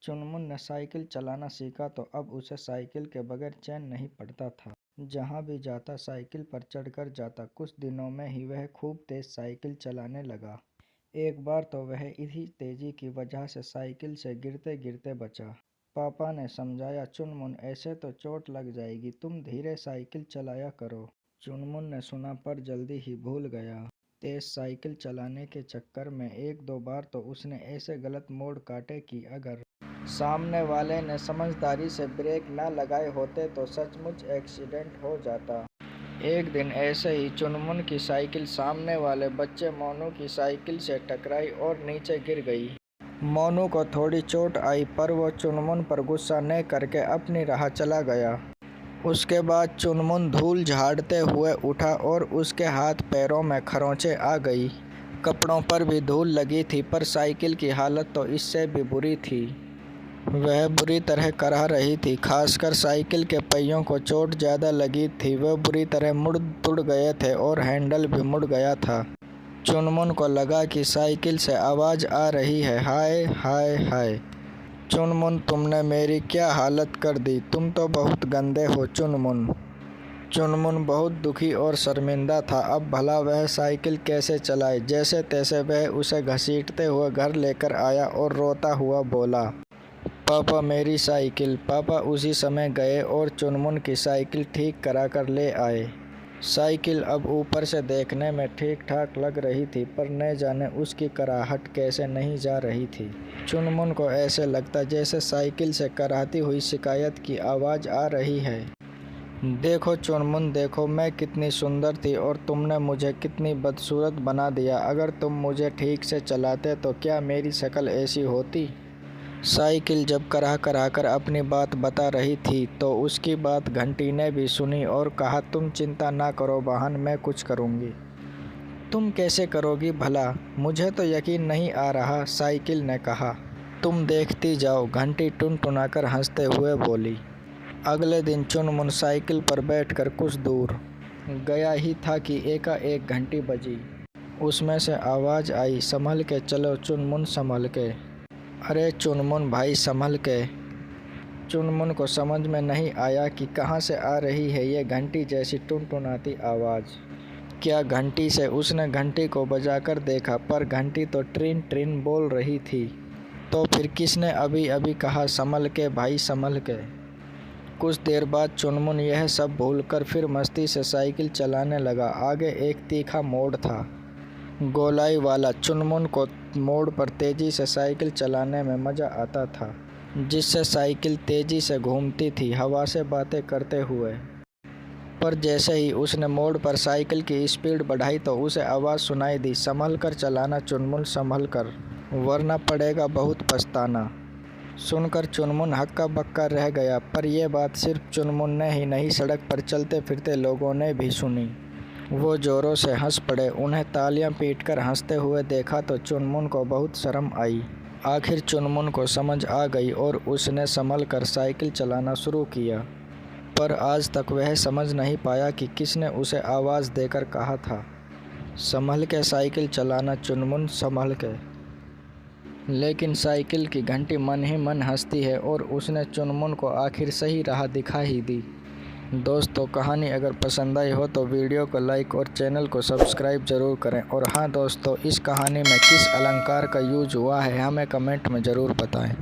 चुनमुन ने साइकिल चलाना सीखा तो अब उसे साइकिल के बगैर चैन नहीं पड़ता था। जहाँ भी जाता साइकिल पर चढ़कर जाता। कुछ दिनों में ही वह खूब तेज साइकिल चलाने लगा। एक बार तो वह इसी तेजी की वजह से साइकिल से गिरते गिरते बचा। पापा ने समझाया, चुनमुन ऐसे तो चोट लग जाएगी, तुम धीरे साइकिल चलाया करो। चुनमुन ने सुना पर जल्दी ही भूल गया। तेज साइकिल चलाने के चक्कर में एक दो बार तो उसने ऐसे गलत मोड़ काटे कि अगर सामने वाले ने समझदारी से ब्रेक न लगाए होते तो सचमुच एक्सीडेंट हो जाता। एक दिन ऐसे ही चुनमुन की साइकिल सामने वाले बच्चे मोनू की साइकिल से टकराई और नीचे गिर गई। मोनू को थोड़ी चोट आई पर वो चुनमुन पर गुस्सा न करके अपनी राह चला गया। उसके बाद चुनमुन धूल झाड़ते हुए उठा और उसके हाथ पैरों में खरोंचें आ गई। कपड़ों पर भी धूल लगी थी पर साइकिल की हालत तो इससे भी बुरी थी। वह बुरी तरह कराह रही थी, खासकर साइकिल के पहियों को चोट ज़्यादा लगी थी। वह बुरी तरह मुड़ तुड़ गए थे और हैंडल भी मुड़ गया था। चुनमुन को लगा कि साइकिल से आवाज़ आ रही है, हाय हाय हाय। चुनमुन, तुमने मेरी क्या हालत कर दी, तुम तो बहुत गंदे हो चुनमुन। चुनमुन बहुत दुखी और शर्मिंदा था। अब भला वह साइकिल कैसे चलाए। जैसे तैसे वह उसे घसीटते हुए घर लेकर आया और रोता हुआ बोला, पापा मेरी साइकिल। पापा उसी समय गए और चुनमुन की साइकिल ठीक करा कर ले आए। साइकिल अब ऊपर से देखने में ठीक ठाक लग रही थी पर न जाने उसकी कराहट कैसे नहीं जा रही थी। चुनमुन को ऐसे लगता जैसे साइकिल से कराहती हुई शिकायत की आवाज़ आ रही है। देखो चुनमुन, देखो मैं कितनी सुंदर थी और तुमने मुझे कितनी बदसूरत बना दिया। अगर तुम मुझे ठीक से चलाते तो क्या मेरी शक्ल ऐसी होती। साइकिल जब कराह कराह कर अपनी बात बता रही थी तो उसकी बात घंटी ने भी सुनी और कहा, तुम चिंता ना करो बहन, मैं कुछ करूँगी। तुम कैसे करोगी भला, मुझे तो यकीन नहीं आ रहा, साइकिल ने कहा। तुम देखती जाओ, घंटी टुनटुनाकर हंसते हुए बोली। अगले दिन चुनमुन साइकिल पर बैठकर कुछ दूर गया ही था कि एकाएक घंटी बजी। उसमें से आवाज़ आई, संभल के चलो चुनमुन, संभल के। अरे चुनमुन भाई, संभल के। चुनमुन को समझ में नहीं आया कि कहाँ से आ रही है ये घंटी जैसी टुनटुनाती आवाज़। क्या घंटी से उसने घंटी को बजाकर देखा पर घंटी तो ट्रिन ट्रिन बोल रही थी। तो फिर किसने अभी अभी कहा, संभल के भाई संभल के। कुछ देर बाद चुनमुन यह सब भूलकर फिर मस्ती से साइकिल चलाने लगा। आगे एक तीखा मोड़ था, गोलाई वाला। चुनमुन को मोड़ पर तेज़ी से साइकिल चलाने में मज़ा आता था, जिससे साइकिल तेज़ी से घूमती थी हवा से बातें करते हुए। पर जैसे ही उसने मोड़ पर साइकिल की स्पीड बढ़ाई तो उसे आवाज़ सुनाई दी, संभल कर चलाना चुनमुन, संभल कर, वरना पड़ेगा बहुत पछताना। सुनकर चुनमुन हक्का बक्का रह गया। पर यह बात सिर्फ चुनमुन ने ही नहीं, सड़क पर चलते फिरते लोगों ने भी सुनी। वो ज़ोरों से हंस पड़े। उन्हें तालियां पीटकर हंसते हुए देखा तो चुनमुन को बहुत शर्म आई। आखिर चुनमुन को समझ आ गई और उसने संभल कर साइकिल चलाना शुरू किया। पर आज तक वह समझ नहीं पाया कि किसने उसे आवाज़ देकर कहा था, संभल के साइकिल चलाना चुनमुन, संभल के। लेकिन साइकिल की घंटी मन ही मन हंसती है और उसने चुनमुन को आखिर सही राह दिखा ही दी। दोस्तों, कहानी अगर पसंद आई हो तो वीडियो को लाइक और चैनल को सब्सक्राइब ज़रूर करें। और हाँ दोस्तों, इस कहानी में किस अलंकार का यूज हुआ है हमें कमेंट में ज़रूर बताएं।